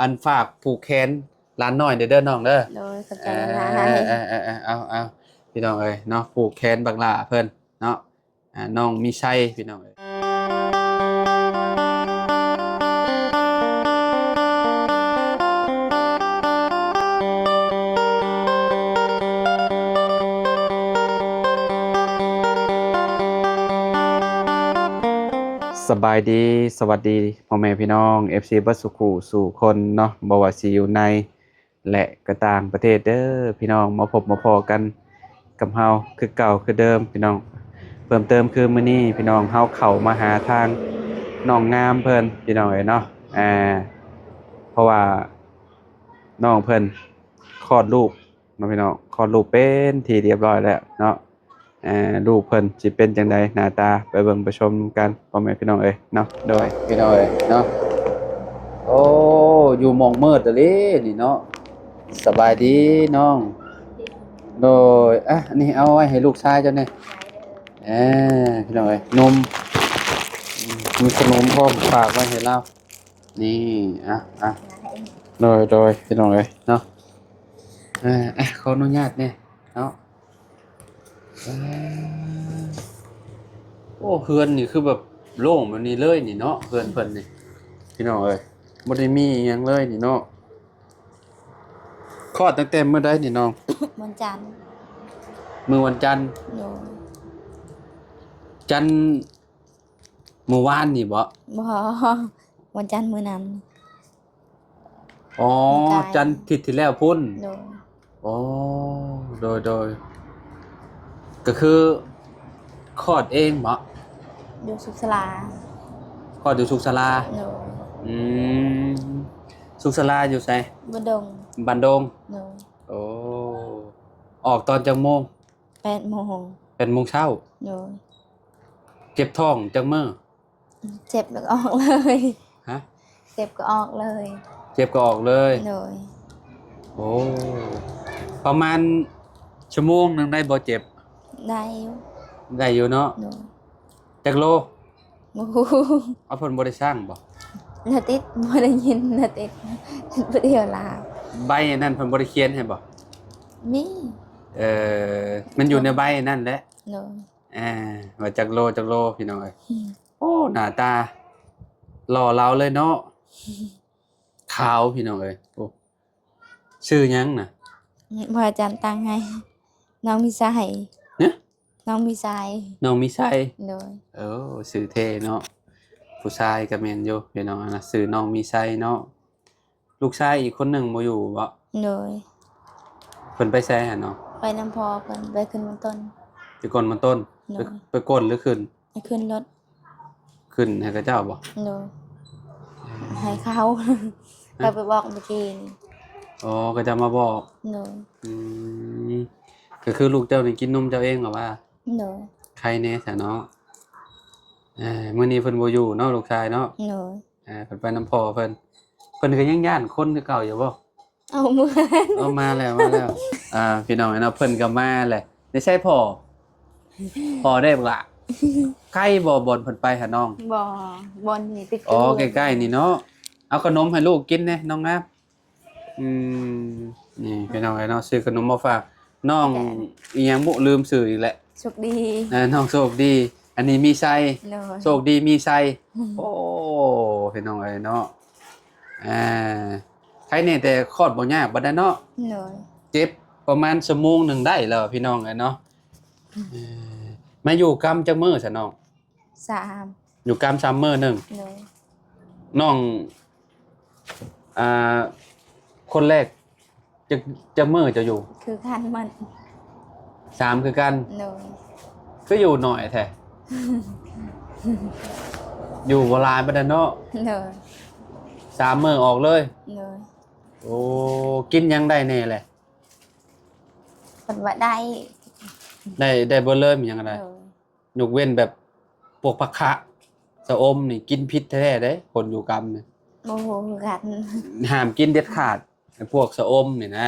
อันฝากผูกแขนหลานน้อยเด้อน้องเด้อโดยเข้าใจเออหลายเอาพี่น้องเอ้ยเนาะผูกแขนบักหล่าเพิ่นเนาะน้องมีชัยพี่น้องเอ้ยสบายดีสวัสดีพ่อแม่พี่น้อง FC บัสสุขุสู่คนเนาะบ่ว่าสิอยู่ในและก็ต่างประเทศเด้อพี่น้องมาพบมาพอกันกับเฮาคือเก่าคือเดิมพี่น้องเพิ่มเติมคือมื้อนี้พี่น้องเฮาเข้ามาหาทางน้องงามเพิ่นพี่น้องเอ้ยเนาะเพราะว่าน้องเพิ่นคลอดลูกเนาะพี่น้องคลอดลูกเป็นที่เรียบร้อยแล้วเนาะลูกเพิ่นสิเป็นจังไดหน้าตาไปเบิ่งไปชมกันพ่อแม่พี่น้องเอ้ยเนาะโดยพี่น้องเอ้ยเนาะโอ้อยู่หม่องมืดอะลินี่เนาะสบายดีน้องโดยอันนี้เอาไว้ให้ลูกชายเจ้าแน่พี่น้องเอ้ยนมมีขนมพร้อมฝากไว้ให้เรานี่โดยพี่น้องเอ้ยเนาะขออนุญาตเนี่ยเนาะโอ้เฮือนนี่คือแบบโล่งแบบนี้เลยนี่เนาะเฮือนเพิ่นนี่พี่น้องเอ้ยบ่ได้มีอิหยังเลยนี่เนาะคลอดตั้งแต่มื้อใดนี่น้อง วันจันทร์ มื้อวันจันทร์ โดย จันทร์มื้อวานนี่บ่ บ่วันจันทร์มื้อนั้น อ๋อจันทร์อาทิตย์ที่แล้วพุ่น โดย อ๋อโดยก็คือคลอดเองบ่ อยู่สุขศาลา คลอดอยู่สุขศาลา โดย อืมสุขศาลาอยู่ไส บ่ดง บ้านดง โดย โอ้ออกตอนจักโมง 8 โมง 8 โมงเช้า โดย เจ็บท้องจักมื้อ เจ็บแล้วก็ออกเลย ฮะ เจ็บก็ออกเลย เจ็บก็ออกเลย โดย โอ้ประมาณชั่วโมงหนึงได้บ่เจ็บ ได้อยู่ ได้อยู่เนาะ โดย จักโล บ่ฮู้ เอาเพิ่นบ่ได้สร้างบ่ นาติดบ่ได้ยินนาติดบ่เดียวลาว ใบอันนั้นเพิ่นบ่ได้เขียนให้บ่ มี เอ่มันอยู่ในใบนั่นแหละ โดย ว่าจักโลพี่น้องเอ้ยโอ้หน้าตาหล่อเหลาเลยเนาะขาวพี่น้องเอ้ยโอ้ชื่อหยังน่ะ พระอาจารย์ตั้งให้น้องมีสาย เนี่ย น้องมีสาย น้องมีชัย โดย ชื่อเท่เนาะผู้ชายก็แม่นอยู่พี่น้องนะชื่อน้องมีชัยเนาะลูกชายอีกคนหนึงบ่อยู่บ่ โดย เพิ่นไปไสหั่นเนาะ ไปน้ำพอเพิ่นไปขึ้นบนต้น ไปก่อนมาต้น โดย ไปก้นหรือขึ้น ไปขึ้นรถ ขึ้นให้กับเจ้าบ่ โดยให้เขาเขาไปบอกเมื่อกี้นี่ อ๋อก็จะมาบอก โดย อืมก็คือลูกเจ้านี่กินนมเจ้าเองเหรอว่า โดย ใครแน่ซะเนาะมื้อนี้เพิ่นบ่อยู่เนาะลูกชายเนาะ โดย เพิ่นไปนำพ่อเพิ่นก็ยังย้านคนคือเก่าอยู่บ่ เอามือ เอามาแล้วพี่น้องเนาะเพิ่นก็มาแหละได้ใช่พ่อได้บ่ล่ะใกล้บ่บ่นเพิ่นไปหาน้อง บ่บนนี่ติด อ๋อใกล้ๆนี่เนาะเอาขนมให้ลูกกินแน่น้องนะนี่พี่น้องเนาะซื้อขนมมาฝากน้องอีหยังบ่ลืมซื้ออีกแหละ โชคดี น้องโชคดี อันนี้มีไส้ โดย โชคดีมีไส้โอ้พี่น้องเนาะใครเนี่ยแต่คลอดบ่ยากบ่ได้เนาะ โดย เจ็บประมาณชั่วโมงหนึงได้แล้วพี่น้องเนาะมาอยู่กำจักมื้อซะน้อง 3 อยู่กำ3มื้อหนึง โดย น้องคนแรกจะมื้อจะอยู่ คือคันมัน 3คือกัน โดย ก็อยู่หน่อยแท้ อยู่โบราณบ่ได้เนาะ โดย 3มื้อออกเลย โดย โอ้กินยังได้แน่แหละ เพิ่นว่าได้ ได้บ่เลยมันยังไง โดย ยกเว้นแบบพวกผักคะสะอมนี่กินพิษแท้ๆเด้คนอยู่กรรมนี่ บ่ฮู้คือกัน ห้ามกินเด็ดขาดไอ้พวกสะอมนี่นะ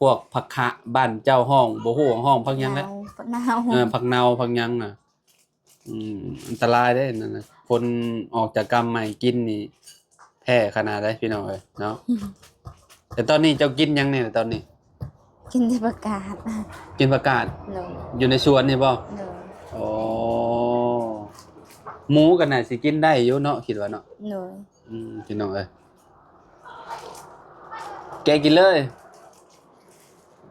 พวกผักคะบ้านเจ้าห้องบ่ฮู้ห้องผักหยังแล้ว หนาว ผักเนาผักหยังน่ะอันตรายเด้นั่นน่ะคนออกจากกรรมใหม่กินนี่ แท้ขนาดได้พี่น้องเอ้ยเนาะแต่ตอนนี้เจ้ากินหยังเนี่ยตอนนี้ กินแต่ประกาศ กินผักกาด โดย อยู่ในสวนนี่บ่ โดย อ๋อหมูกันน่ะสิกินได้อยู่เนาะคิดว่าเนาะ โดย พี่น้องเอ้ยแกกินเลย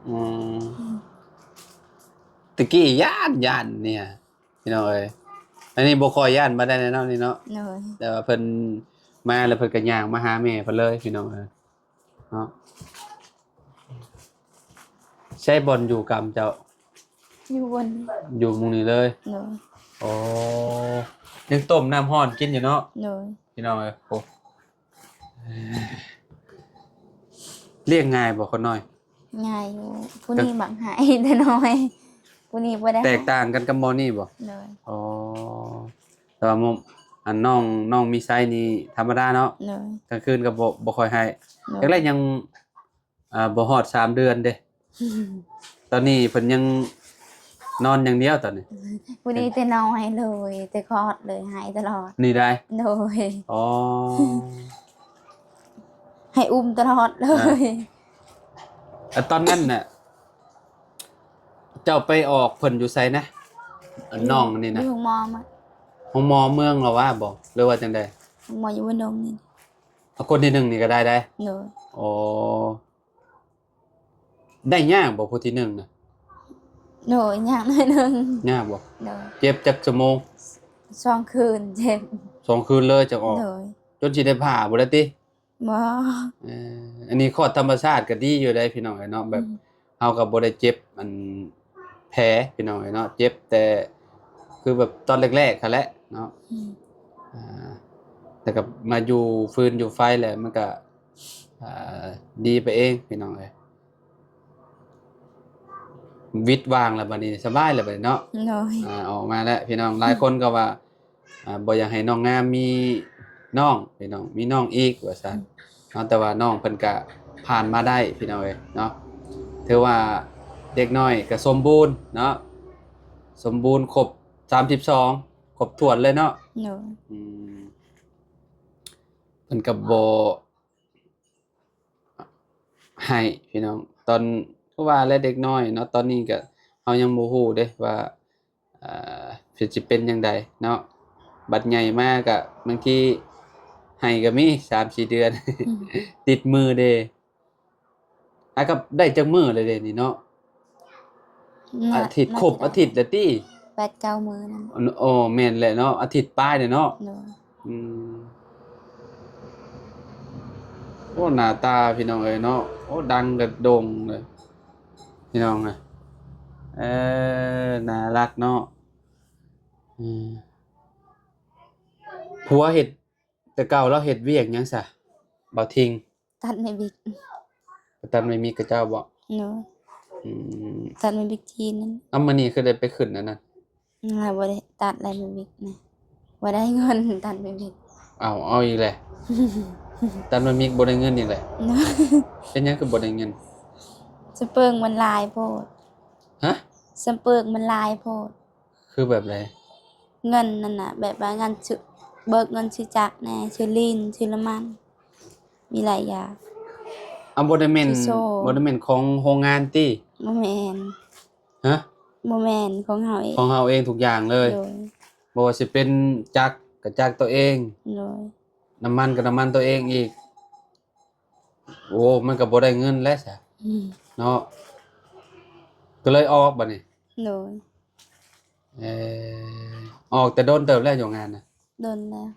อืมตะกี้ย่านเนี่ยพี่น้องเอ้ยอันนี้บ่ค่อยย่านบ่ได้แน่นอนนี่เนาะ โดย แต่ว่าเพิ่นมาแล้วเพิ่นก็ย่างมาหาแม่เพิ่นเลยพี่น้องเอ้ยเนาะใช้บอลอยู่กำเจ้า อยู่บน อยู่หมุงนี้เลย โดย โอ้ยังต้มน้ำร้อนกินอยู่เนาะ โดย พี่น้องเอ้ยโอ้เรียกง่ายบ่คนน้อย ง่ายอยู่ผู้นี้บังหายแต่น้อยผู้นี้บ่ได้ แตกต่างกันกับหมอนี่บ่ โดย อ๋อแต่ว่าหมออันน้องมีไซนี่ธรรมดาเนาะ โดย กลางคืนก็บ่ค่อยให้ โดย แรกๆยังบ่ฮอด3เดือนเด้ตอนนี้เพิ่นยังนอนอย่างเดียวตอนนี้ ผู้นี้แต่น้อยเลยแต่คลอดเลยหายตลอด นี่ได้ โดย อ๋อ ให้อุ้มตลอดเลย ตอนนั้นน่ะเจ้าไปออกเพิ่นอยู่ไสนะอันน้องนี่นะ อยู่หมอมา ของหมอเมืองเหรอว่าบ่หรือว่าจังได๋ หมออยู่บนดงนี่ เอาคนที่หนึ่งนี่ก็ได้ โดย อ๋อได้ยากบ่ผู้ที่หนึ่งน่ะ โดยอย่างน้อยหนึง ยากบ่ โดย เจ็บจักชั่วโมง 2 คืนเจ็บ 2คืนเลยจะออก โดย จนสิได้ผ่าบ่ได้ติ บ่ อันนี้คลอดธรรมชาติก็ดีอยู่ได้พี่น้องเนาะแบบเฮาก็บ่ได้เจ็บมันแผลพี่น้องเนาะเจ็บแต่คือแบบตอนแรกๆคั่นแหละเนาะ อ่าแต่กับมาอยู่ฟืนอยู่ไฟแหละมันก็อ่าดีไปเองพี่น้องเอ้ยวิตวางแล้วบัดนี้สบายแล้วบัดนี้เนาะ โดย ออกมาแล้วพี่น้องหลายคนก็ว่าบ่อยากให้น้องงามมีน้องพี่น้องมีน้องอีกว่าซั่นเนาะแต่ว่าน้องเพิ่นก็ผ่านมาได้พี่น้องเอ้ยเนาะถือว่าเด็กน้อยก็สมบูรณ์เนาะสมบูรณ์ครบ32ครบถ้วนเลยเนาะ โดย อืมเพิ่นก็บ่ให้พี่น้องตอนก็ว่าและเด็กน้อยเนาะตอนนี้ก็เฮายังบ่ฮู้เด้ว่าอ่าสิเป็นจังใดเนาะบัดใหญ่มาก็บางทีให้ก็มี3-4 เดือน ติดมือเด้ก็ได้จักมื้อเลยเด้นี่เนาะอาทิตย์ครบอาทิตย์ละติ 8-9 มื้อนั่น โอ้แม่นแหละเนาะอาทิตย์ปลายเด้เนาะ โดย อืมโอ้หน้าตาพี่น้องเอ้ยเนาะโอ้ดังกระโด่งเลยพี่น้องอ่ะน่ารักเนาะอืมผัวเฮ็ดแต่เก่าเราเฮ็ดเวียกหยังซะบ่ทิ้ง ตัดไม่บิ๊ก ตันไม่มีกับเจ้าบ่ โดย อืม ตัดไม่บิ๊กทีนั่น มื้อนี้คือได้ไปขึ้นอันนั้น บ่ได้ตัดอะไรไม่บิ๊กนะบ่ได้เงินตัดไม่บิ๊ก เอาอีกแหละตันมันมีบ่ได้เงินอีกแหละเป็นหยังคือบ่ได้เงิน สเปิงมันลายโพด ฮะ สเปิงมันลายโพด คือแบบไร เงินนั่นน่ะแบบว่าเงินชื่อเบิกเงินชื่อจักรแน่ชื่อลินชื่อละมัน มีหลายอย่าง เอาบ่ได้แม่น ที่โซ่ บ่ได้แม่นของโรงงานติ บ่แม่น ฮะ บ่แม่นของเฮาเอง ของเฮาเองทุกอย่างเลย โดย บ่ว่าสิเป็นจักรก็จักรตัวเอง โดย น้ำมันก็น้ำมันตัวเองอีก โอ้มันก็บ่ได้เงินแล้วซะ อืม เนาะก็เลยออกบัดนี้ โดย เอ่ออกแต่โดนเติบแล้วอยู่งานน่ะ โดนแล้ว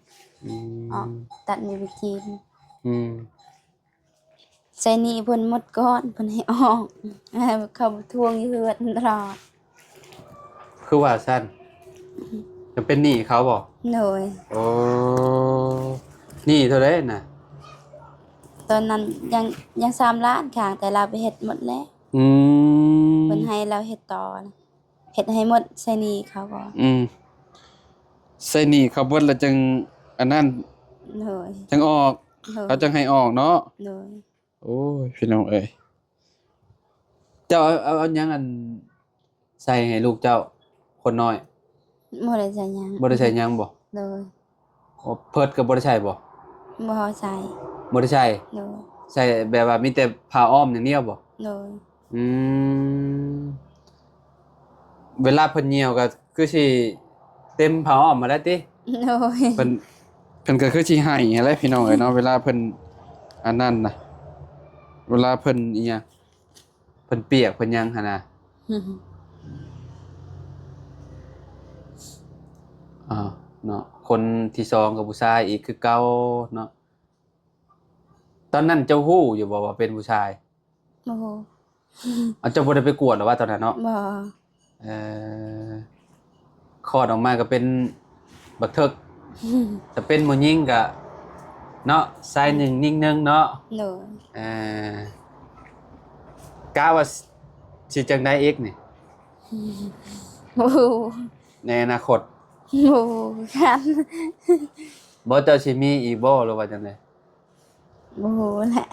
อื ออก ม ตัดไม่บิ๊กทีน อืม ใส่หนี้เพิ่นหมดก่อนเพิ่นให้ออกเขาทวงอยู่เฮือนตลอด คือว่าซั่นจะเป็นหนี้เขาบ่ โดย โอ้หนี้เท่าใดน่ะ ตอนนั้นยัง3 ล้านข้างแต่เราไปเฮ็ดหมดแล้ว อืม เพิ่นให้เราเฮ็ดต่อนะเฮ็ดให้หมดใส่หนี้เขาก่อน อืมใส่หนี้เขาเบิดแล้วจังอันนั้น โดย จังออก โดย เขาจังให้ออกเนาะ โดย โอ้ยพี่น้องเอ้ยเจ้าเอาหยังอันใส่ให้ลูกเจ้าคนน้อย บ่ได้ใช้หยัง บ่ได้ใช้หยังบ่ โดย โอ้เพิดก็บ่ได้ใช้บ่ บ่ใส่ บ่ได้ใช้ โดย ใช้แบบว่ามีแต่ผ้าอ้อมอย่างเดียวบ่ โดย อืมเวลาเพิ่นเหี่ยวก็คือสิเต็มผ้าอ้อมมาแล้วติ โดย เพิ่นก็คือสิให้แหละพี่น้องเอ้ยเนาะเวลาเพิ่นอันนั้นน่ะเวลาเพิ่นอีหยังเพิ่นเปียกเพิ่นหยังหั่นน่ะอ้าวเนาะคนที่สองกับผู้ชายอีกคือเก่าเนาะตอนนั้นเจ้าฮู้อยู่บ่ว่าเป็นผู้ชาย โอ้โห เอาเจ้าบ่ได้ไปกวดเหรอว่าตอนนั้นเนาะ บ่ เอ่อคลอดออกมาก็เป็นบักเทิกถ้าเป็นผู้หญิงก็เนาะชายหนึ่งหญิงหนึ่งเนาะ โดย เอ่อกะว่าสิจังได๋อีกนี่ โอ้โห ในอนาคต โอ้โหกัน บ่เจ้าสิมีอีกบ่หรือว่าจังได๋ โอ้โหแหละ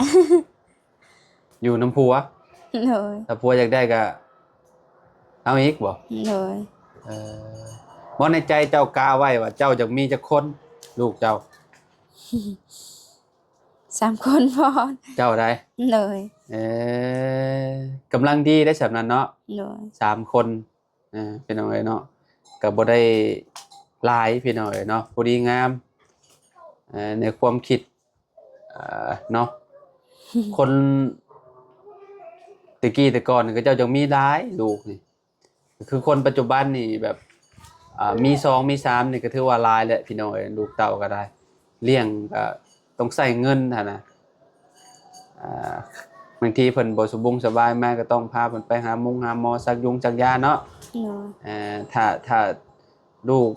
อยู่นำผัว โดย ถ้าผัวอยากได้ก็เอาอีกบ่ โดย เอ่อบ่ในใจเจ้ากะไว้ว่าเจ้าอยากมีจักคนลูกเจ้า 3 คนพอ เจ้าได้ โดย เอ่อกำลังดีได้สำนั้นเนาะ โดย 3คนพี่น้องเอ้ยเนาะก็บ่ได้หลายพี่น้องเอ้ยเนาะพอดีงามในความคิดเนาะ คนตะกี้แต่ก่อนก็เจ้าจังมีหลายลูกนี่คือคนปัจจุบันนี่แบบมี2มี3นี่ก็ถือว่าหลายแล้วพี่น้องเอ้ยลูกเต้าก็ได้เลี้ยงก็ต้องใช้เงินหั่นน่ะบางทีเพิ่นบ่สบายมาก็ต้องพาเพิ่นไปหาหมอซักยุงซักยาเนาะ โดย ถ้าลูก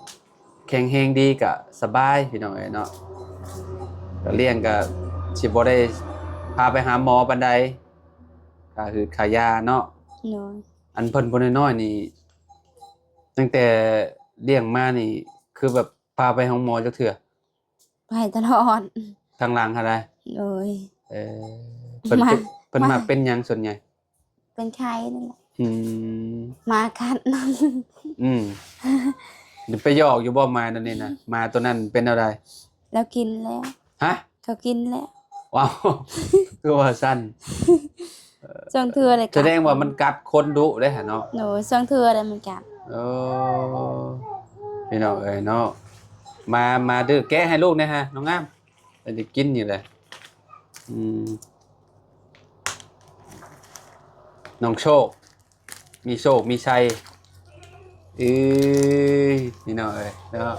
แข็งแรงดีก็สบายพี่น้องเอ้ยเนาะก็เลี้ยงก็สิบ่ได้พาไปหาหมอปานใดก็คือขายาเนาะ โดย อันเพิ่นบ่น้อยๆนี่ตั้งแต่เลี้ยงมานี่คือแบบพาไปหาหมอจักเทื่อ ไปตลอด ทางหลังหาได้ โดย เออเพิ่นเป็น มา เพิ่นมักเป็นหยังส่วนใหญ่ เป็นไข้นั่นแหละ อืม มาคัดนั่น เดี๋ยวไปหยอกอยู่บ่มานั่นนี่นะมาตัวนั้นเป็นอะไร แล้วกินแล้ว ฮะ เขากินแล้ว ว้าว คือว่าสั้น ช่วงเทื่อเลย แสดงว่ามันกัดคนดุได้หะเนาะ โดยช่วงเทื่อเลยมันกัด โอ้พี่น้องเอ้ยเนาะมาดื้อแกะให้ลูกนะฮะน้องงามจะกินอยู่เลยน้องโชคมีโชคมีชัยพี่น้องเอ้ยเนาะ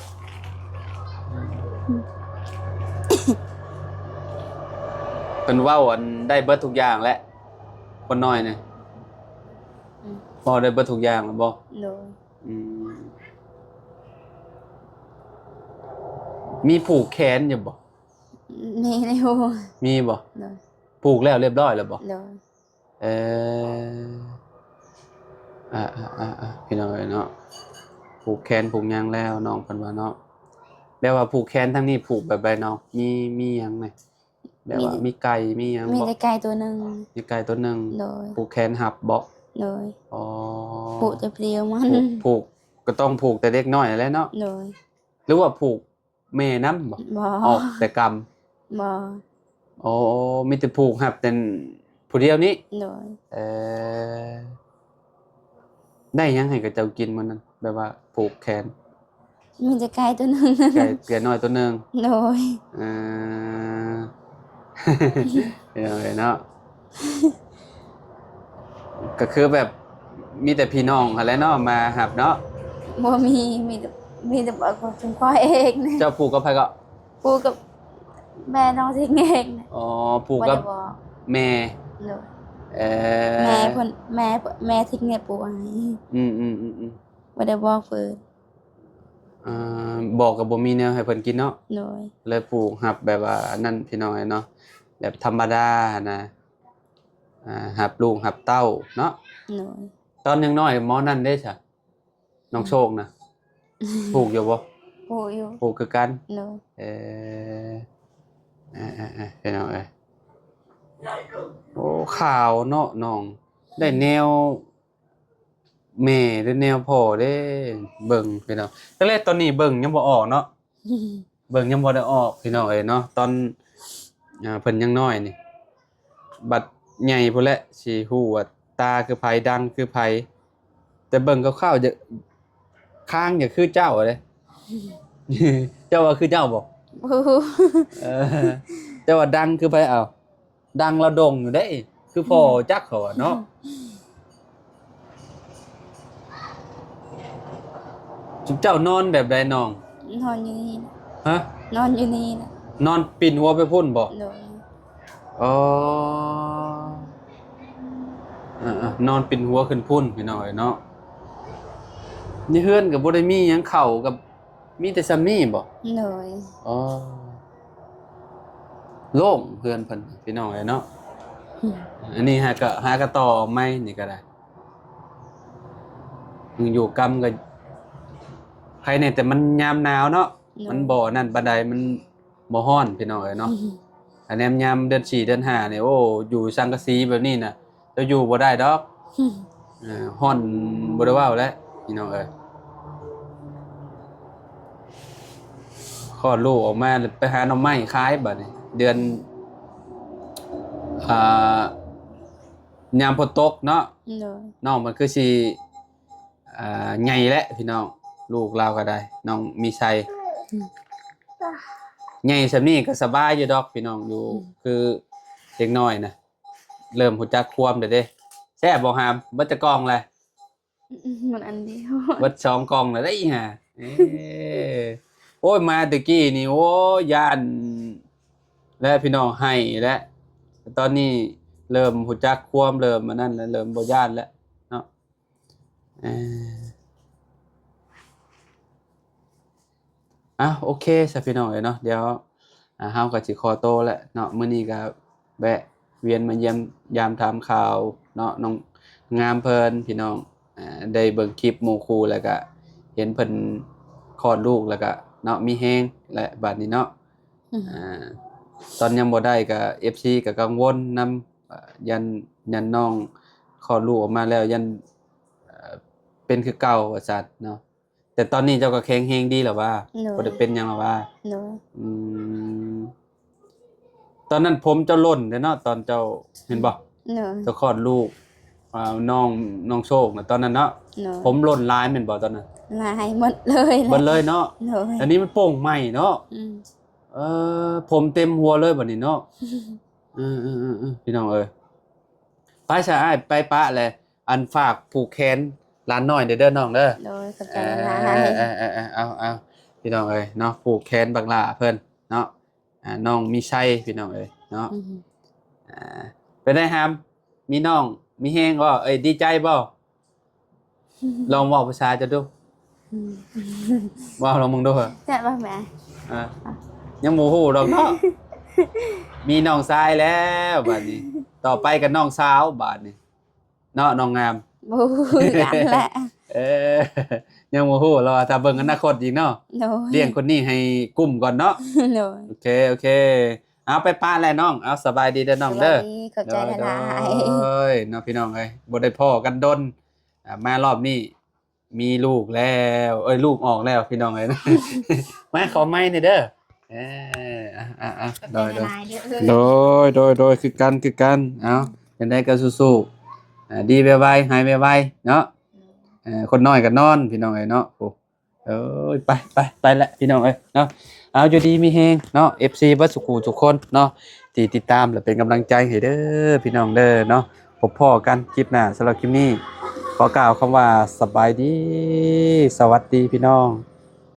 เป็นเว้าอันได้เบิดทุกอย่างแหละคนน้อยเนี่ยพอได้เบิดทุกอย่างแล้วบ่ โดย มีผูกแขนอยู่บ่ มีในหู มีบ่ โดย ผูกแล้วเรียบร้อยแล้วบ่ โดย เออพี่น้องเอ้ยเนาะผูกแขนผูกหยังแล้วน้องเพิ่นว่าเนาะแบบว่าผูกแขนทั้งนี้ผูกแบบใดน้องมีหยังไหมแบบว่ามีไก่มีหยัง มี บ่ แต่ไก่ตัวหนึง มีไก่ตัวหนึง โดย ผูกแขนหับบ่ โดย อ๋อ ปุจะเพลียวมัน ผูกก็ต้องผูกแต่เด็กน้อยนั่นแหละเนาะ โดย หรือว่าผูกแม่นำบ่ บ่ ออกแต่กรรม บ่ อ๋อมีแต่ผูกหับแต่ผู้เดียวนี้ โดย เออได้ยังให้กับเจ้ากินมันนั้นแบบว่าผูกแขน มีแต่ไก่ตัวหนึง ไก่น้อยตัวหนึง โดย เออ เนาะก็คือแบบมีแต่พี่น้องอะไรเนาะมาหับเนาะ บ่มีแต่บอกว่าถึงพ่อเองนะ เจ้าผูกกับใครก็ ปูกับแม่น้องสิงเองนะ อ๋อผูกกับ บ่ได้บอก แม่ โดย เออ แม่เพิ่นแม่ทิ้งเนี่ยปูให้ อืม บ่ได้บอกเพิ่น บอกกับบ่มีแนวให้เพิ่นกินเนาะ โดย เลยปลูกหับแบบว่านั่นพี่น้อยเนาะแบบธรรมดานะหับลูกหับเต้าเนาะ โดย ตอนยังน้อยหมอนั่นได้ซะน้องโชคนะปลูกอยู่บ่ ปูอยู่ ปลูกคือกัน โดย เอพี่น้องเอ้ยโอ้ข่าวเนาะน้องได้แนวแม่หรือแนวพ่อเด้เบิ่งพี่น้องแต่แรกตอนนี้เบิ่งยังบ่ออกเนาะ เบิ่งยังบ่ได้ออกพี่น้องเอ้ยเนาะตอน เพิ่นยังน้อยนี่บัดใหญ่พุ่นแหละสิฮู้ว่าตาคือไผดังคือไผแต่เบิ่งคร่าวๆจะข้างอย่าคือเจ้าเด้ เจ้าว่าคือเจ้าบ่ บ่ฮู้ เออเจ้าว่าดังคือไผเอาดังระดงอยู่เด้คือพ่อจักเขาอะเนาะจุ๊บเจ้านอนแบบใดน้อง นอนอยู่นี่นะ ฮะ นอนอยู่นี่นะ นอนปิ่นหัวไปพุ่นบ่ โดย อ๋อนอนปิ่นหัวขึ้นพุ่นพี่น้อยเนาะนี่เฮือนก็บ่ได้มีหยังเข้ากับมีแต่ซ้ำนี้บ่ โดย อ๋อโล่งเฮือนเพิ่นพี่น้อยเนาะอันนี้หากะต่อไม้นี่ก็ได้มึงอยู่กำก็ใครเนี่ยแต่มันยามหนาวเนาะมันบ่นั่นปานใดมันบ่ร้อนพี่น้อยเนาะ อันนี้ยามเดือน4เดือน5นี่โอ้อยู่สังกะสีแบบนี้น่ะจะอยู่บ่ได้ดอกร้อนบ่ได้เว้าแล้วพี่น้องเอ้ยคลอดลูกออกมาไปหาหน่อไม้ขายบัดนี้เดือนอ่ายามฝนตกเนาะ โดย น้องมันคือสิใหญ่แล้วพี่น้องลูกเราก็ได้น้องมีชัยใหญ่ซำนี้ก็สบายอยู่ดอกพี่น้องอยู่คือเด็กน้อยนะเริ่มรู้จักความแล้วเด้แซ่บบ่หามเบิดจะกล่องเลย มันอันเดียว เบิด2กล่องแล้วได้อีห่าโอ้ยมาตะกี้นี่โอ้ย่านและพี่น้องให้และตอนนี้เริ่มรู้จักความเริ่มอันนั้นแล้วเริ่มบ่ย่านแล้วเนาะโอเคซะพี่น้องเอ้ยเนาะเดี๋ยวเฮาก็สิขอโตวแล้วเนาะมื้อนี้ก็แวะเวียนมาเยี่ยมยามถามข่าวเนาะน้องงามเพิ่นพี่น้องได้เบิ่งคลิปหมู่ครูแล้วก็เห็นเพิ่นคลอดลูกแล้วก็เนาะมีแฮงและบัดนี้เนาะตอนยังบ่ได้ก็ FC ก็กังวลนำยันน้องคลอดลูกออกมาแล้วยันเป็นคือเก่าว่าซั่นเนาะแต่ตอนนี้เจ้าก็แข็งแรงดีแล้วว่าบ่ได้เป็นหยังแล้วว่า โดย ตอนนั้นผมเจ้าล่นเด้เนาะตอนเจ้าเห็นบ่ โดย เจ้าคลอดลูกน้องโชคน่ะตอนนั้นเนาะ โดย ผมล่นลายแม่นบ่ตอนนั้น ลายหมดเลย เบิดเลยเนาะ โดย อันนี้มันโป่งใหม่เนาะผมเต็มหัวเลยบัดนี้เนาะพี่น้องเอ้ยไปซะอ้ายไปปะแหละอันฝากผูกแขนหลานน้อยเด้อน้องเด้อ โดยเข้าใจหลาย เอาพี่น้องเอ้ยเนาะผูกแขนบักหล่าเพิ่นเนาะน้องมีชัยพี่น้องเอ้ยเนาะเป็นไดหามมีน้องมีแฮงบ่ดีใจบ่ลองเว้าภาษาจะดูเว้าลองมึงดูเหรอ แต่ว่าแม่ ยังบ่ฮู้ดอกเนาะมีน้องชายแล้วบัดนี้ต่อไปก็น้องสาวบัดนี้เนาะน้องงาม บ่กันแหละ ยังบ่ฮู้รอถ้าเบิ่งอนาคตอีกเนาะ โดย เลี้ยงคนนี้ให้กุ้มก่อนเนาะ โดย โอเคเอาไปป้าแล้วน้องเอาสบายดีเด้อน้องเด้อ สวัสดีเข้าใจหลาย เอ้ยน้องพี่น้องเอ้ยบ่ได้พ้อกันดนมารอบนี้มีลูกแล้วลูกออกแล้วพี่น้องเอ้ย มาขอไม้หน่อยเด้อโดยคือกันเอาจังได๋ก็สู้ๆดีไวๆหายไวๆเนาะคนน้อยก็นอนพี่น้องเอ้ยเนาะโอ้ไปแล้วพี่น้องเอ้ยเนาะเอาอยู่ดีมีแฮงเนาะ FC เบิดสุขุทุกคนเนาะที่ติดตามและเป็นกำลังใจให้เด้อพี่น้องเด้อเนาะพบพ้อกันคลิปหน้าสำหรับคลิปนี้ขอกล่าวคำว่าสบายดีสวัสดีพี่น้อง